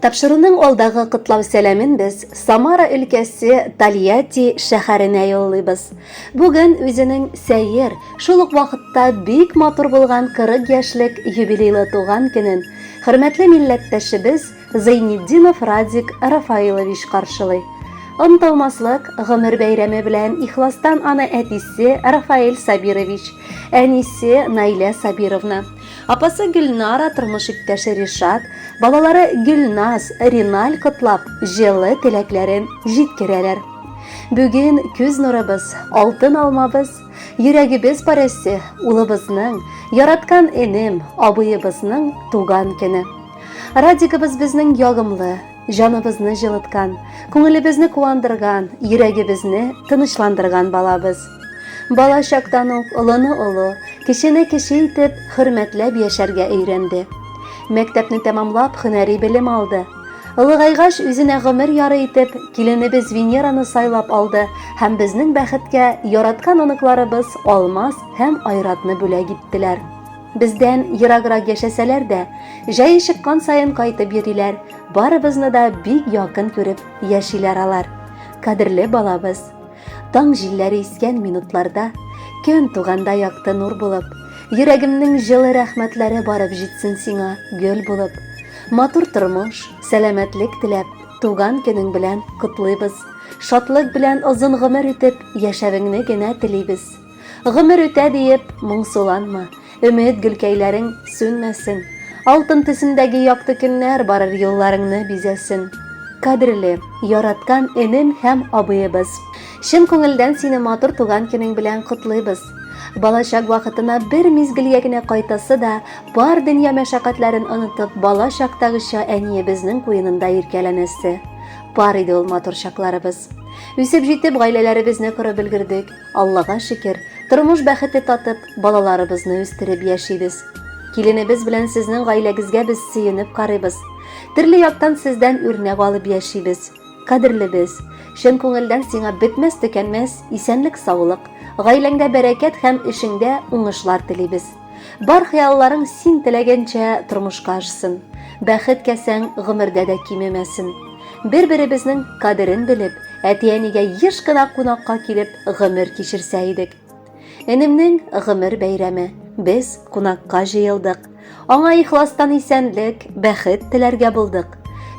Тапшыруның алдагы кытлау сәламен без Самара өлкәсе Тольятти шәһәренә юллыйбыз. Бүген үзенең сәер, шул ук вакытта бик матур булган 40 яшьлек юбилейлы туган көнен хөрмәтле милләттәшебез Зайнетдинов Радик Рафаилович каршылый. Онтылмаслык гомер бәйрәме белән ихластан аны әтисе Рафаил Сабирович, әнисе Наилә Сабировна, апасы Гөлнара тормыш иптәше Ришат, балалары Гөлназ, Риналь котлап, җылы теләкләрен җиткерәләр. Бүген күз нурыбыз, алтын алмабыз, йөрәгебез парәсе, улыбызның, яраткан энем, абыебызның туган көне. Радигыбыз безнең ягымлы, җаныбызны җылыткан, күңелебезне куандырган, йөрәгебезне тынычландырган балабыз. Бала чактан ук олыны олы, кешене кеше итеп хөрмәтләп яшәргә өйрәнде. Мәктәпне тәмамлап һөнәри белем алды. Ылыгайгач үзенә гомер яры итеп киленебез Венераны сайлап алды һәм безнең бәхеткә яраткан оныкларыбыз Алмаз һәм Айратны бүләк иттеләр. Бездән ераграк яшәсәләр дә, җәй чыккан саен кайтып йөриләр, барыбызны да бик якын күреп яшиләр алар. Кадерле балабыз, таң җилләре искән минутларда, көн туганда якты нур булып, йөрәгемнең җылы рәхмәтләре барып җитсен сиңа гөл булып. Матур тормыш, сәламәтлек теләп, туган көнең белән котлыйбыз. Шатлык белән озын гомер үтеп, яшәвеңне генә телибез. Гомер үтә диеп, моңсуланма, өмет гөлкәйләрең сүнмәсен. Алтын төсендәге якты көннәр барыр юлларыңны бизәсен. Кадерле, яраткан энем һәм абыебыз. Чын күңелдән сине матур туган көнең белән котлыйбыз. Балачак вакытына бер мизгелгә генә кайтасы да, бар дөнья мәшәкатьләрен онытып, бала чактагыча әниебезнең куенында иркәләнәсе. Бар иде ул матур чакларыбыз. Үсеп җитеп, гаиләләребезне корып өлгердек. Аллага шөкер, тормыш бәхете татып, балаларыбызны үстереп яшибез. Киленебез белән сезнең гаиләгезгә без сөенеп карыйбыз. Төрле яктан сездән үрнәк алып яшибез. Кадерлебез, чын күңелдән сиңа бетмәс төкәнмәс исәнлек, саулык, гаиләңдә бәрәкәт һәм эшеңдә уңышлар телибез. Бар хыялларың син теләгәнчә тормышка ашсын. Бәхет кәсәң гомердә дә кимемәсен. Бер-беребезнең кадерен белеп, әти-әнигә еш кына кунакка килеп гомер кичерсә идек. Энемнең гомер бәйрәме. Без кунакка җыелдык. Аңа ихластан исәнлек, бәхет теләргә булдык.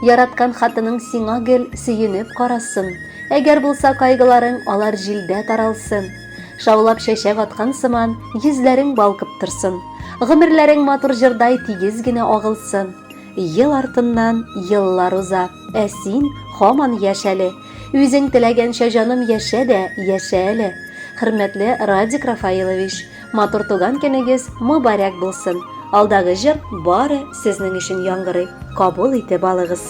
Яраткан хатының сиңа гел сөенеп карасын. Әгәр булса кайгыларың алар җилдә таралсын. Шаулап чәчәк аткан сыман, йөзләрең балкып торсын. Гомерләрең матур җырдай тигез генә агылсын. Ел артыннан еллар уза, ә син һаман яшәле. Үзең теләгәнчә җаным яшә дә, яшә әле. Хөрмәтле Радик Рафаилович, матур туган көнегез мөбарәк булсын. Алдагы җыр бары сезнең өчен яңгырый. Кабул итеп алыгыз.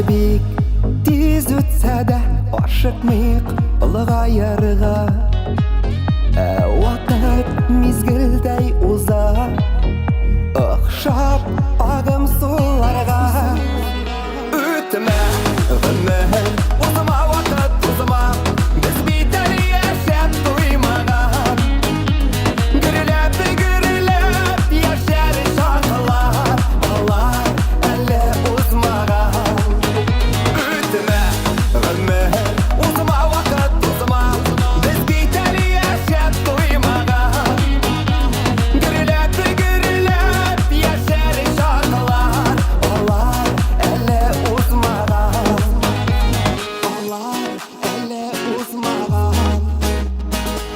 Бик тиз үтсә дә ашыкмыйк олыгаерга. Вакыт мизгелдәй уза, охшап агым суларга. Үтмә гомер, узма вакыт, узма, без бит әле яшәп туймаган. Гөрләп яшәр шатлар, алар әле узмаган.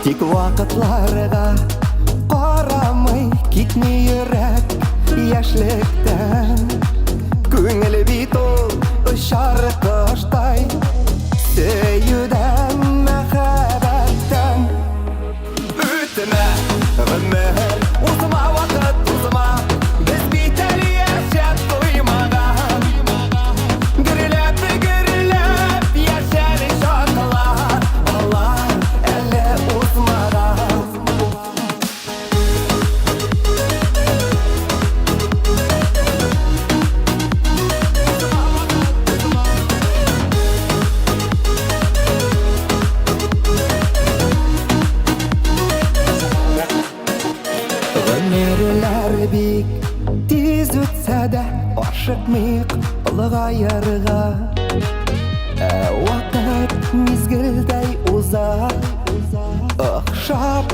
Тик вакытларга карамый китми йөрәк яшьлектән. Күңел бит ул очар коштай, сөюдән, мәхәббәттән. Үтмә гомер, узма вакыт, узма, без бит әле яшәп бик тиз үтсә дә ашыкмыйк олыгаерга. Вакыт мизгелдәй уза, охшап